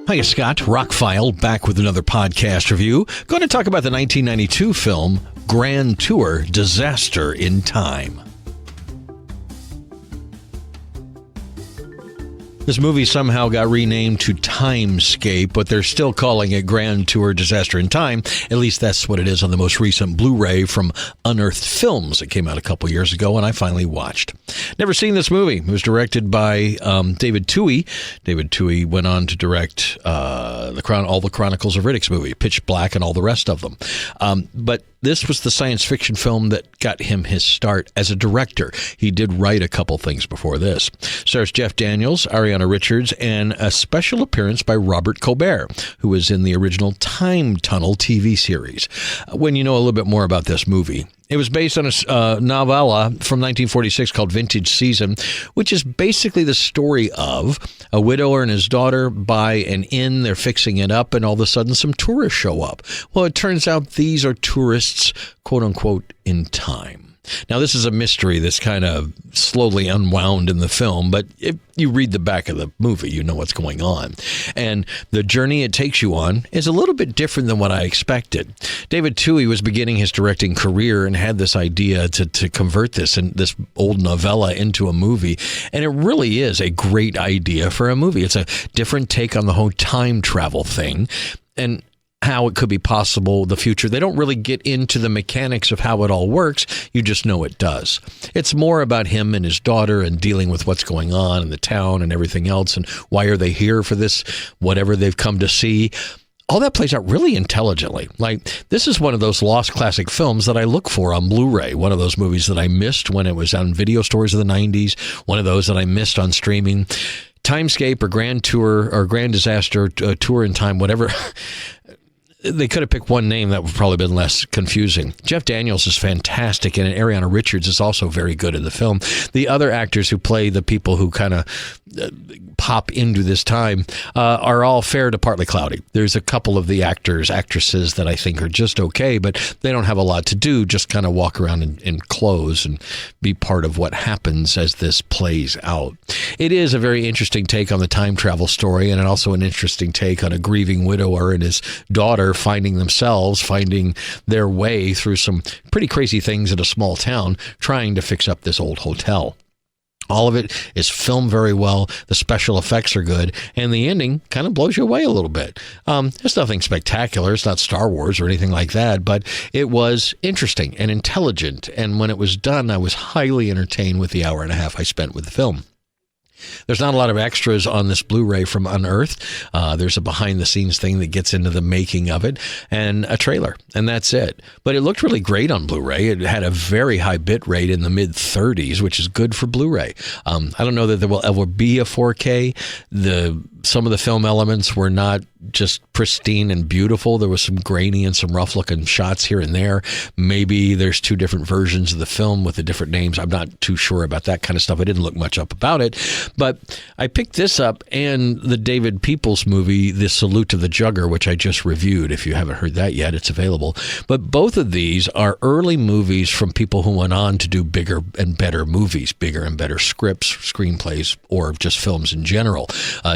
Hiya, Scott. ROCKFILE back with another podcast review. Going to talk about the 1992 film Grand Tour: Disaster in Time. This movie somehow got renamed to Timescape, but they're still calling it Grand Tour: Disaster in Time. At least that's what it is on the most recent Blu-ray from Unearthed Films. It came out a couple years ago, and I finally watched. Never seen this movie. It was directed by David Twohy. David Twohy went on to direct all the Chronicles of Riddick's movie, Pitch Black, and all the rest of them. But this was the science fiction film that got him his start as a director. He did write a couple things before this. Stars Jeff Daniels, Ariana Richards, and a special appearance by Robert Colbert, who was in the original Time Tunnel TV series. When you know a little bit more about this movie, it was based on a novella from 1946 called Vintage Season, which is basically the story of a widower and his daughter buy an inn, they're fixing it up, and all of a sudden some tourists show up. Well, it turns out these are tourists, quote-unquote, in time. Now, this is a mystery that's kind of slowly unwound in the film, but if you read the back of the movie, you know what's going on. And the journey it takes you on is a little bit different than what I expected. David Twohy was beginning his directing career and had this idea to convert this old novella into a movie, and it really is a great idea for a movie. It's a different take on the whole time travel thing, and how it could be possible in the future. They don't really get into the mechanics of how it all works. You just know it does. It's more about him and his daughter and dealing with what's going on in the town and everything else, and why are they here for this, whatever they've come to see. All that plays out really intelligently. Like, this is one of those lost classic films that I look for on Blu-ray. One of those movies that I missed when it was on video stores of the 90s. One of those that I missed on streaming. Timescape or Grand Tour or Grand Disaster Tour in Time, whatever. They could have picked one name that would probably been less confusing. Jeff Daniels is fantastic, and Ariana Richards is also very good in the film. The other actors who play the people who kind of pop into this time are all fair to partly cloudy. There's a couple of the actresses that I think are just okay, but they don't have a lot to do, just kind of walk around in clothes and be part of what happens as this plays out. It is a very interesting take on the time travel story, and also an interesting take on a grieving widower and his daughter finding their way through some pretty crazy things in a small town, trying to fix up this old hotel. All of it is filmed very well. The special effects are good, and the ending kind of blows you away a little bit. It's nothing spectacular. It's not Star Wars or anything like that, but it was interesting and intelligent, and when it was done, I was highly entertained with the hour and a half I spent with the film. There's not a lot of extras on this Blu-ray from Unearthed. There's a behind-the-scenes thing that gets into the making of it, and a trailer, and that's it. But it looked really great on Blu-ray. It had a very high bit rate in the mid-30s, which is good for Blu-ray. I don't know that there will ever be a 4K. Some of the film elements were not just pristine and beautiful. There was some grainy and some rough-looking shots here and there. Maybe there's two different versions of the film with the different names. I'm not too sure about that kind of stuff. I didn't look much up about it. But I picked this up and the David Peoples movie, The Salute of the Jugger, which I just reviewed. If you haven't heard that yet, it's available. But both of these are early movies from people who went on to do bigger and better movies, bigger and better scripts, screenplays, or just films in general.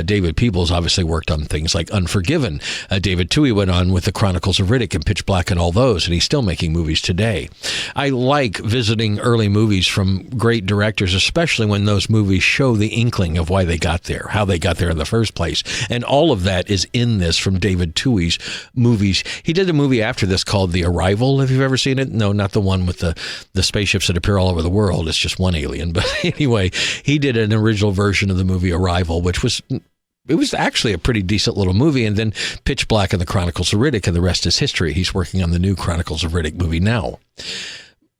David Peoples obviously worked on things like Unforgiven. David Twohy went on with the Chronicles of Riddick and Pitch Black and all those, and he's still making movies today. I like visiting early movies from great directors, especially when those movies show the inkling of why they got there, how they got there in the first place. And all of that is in this from David Twohy's movies. He did a movie after this called The Arrival, if you've ever seen it. No, not the one with the spaceships that appear all over the world. It's just one alien. But anyway, he did an original version of the movie Arrival, which was... It was actually a pretty decent little movie, and then Pitch Black and the Chronicles of Riddick, and the rest is history. He's working on the new Chronicles of Riddick movie now.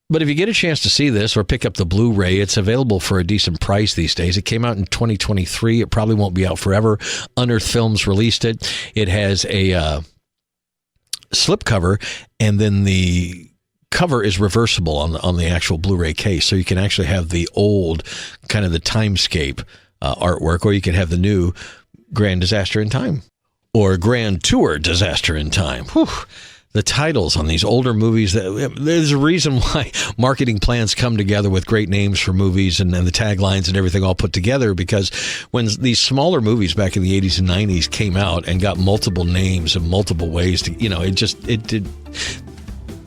But if you get a chance to see this or pick up the Blu-ray, it's available for a decent price these days. It came out in 2023. It probably won't be out forever. Unearthed Films released it. It has a slipcover, and then the cover is reversible on the actual Blu-ray case, so you can actually have the old, kind of the Timescape artwork, or you can have the new Grand Disaster in Time, or Grand Tour: Disaster in Time. Whew. the titles on these older movies. There's a reason why marketing plans come together with great names for movies and the taglines and everything all put together, because when these smaller movies back in the 80s and 90s came out and got multiple names and multiple ways to, it did.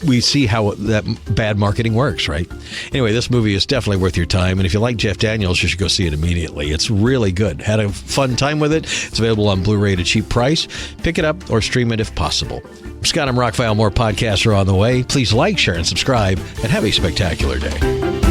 We see how that bad marketing works, right? Anyway, this movie is definitely worth your time. And if you like Jeff Daniels, you should go see it immediately. It's really good. Had a fun time with it. It's available on Blu-ray at a cheap price. Pick it up or stream it if possible. I'm Scott, I'm ROCKFILE. More podcasts are on the way. Please like, share, and subscribe, and have a spectacular day.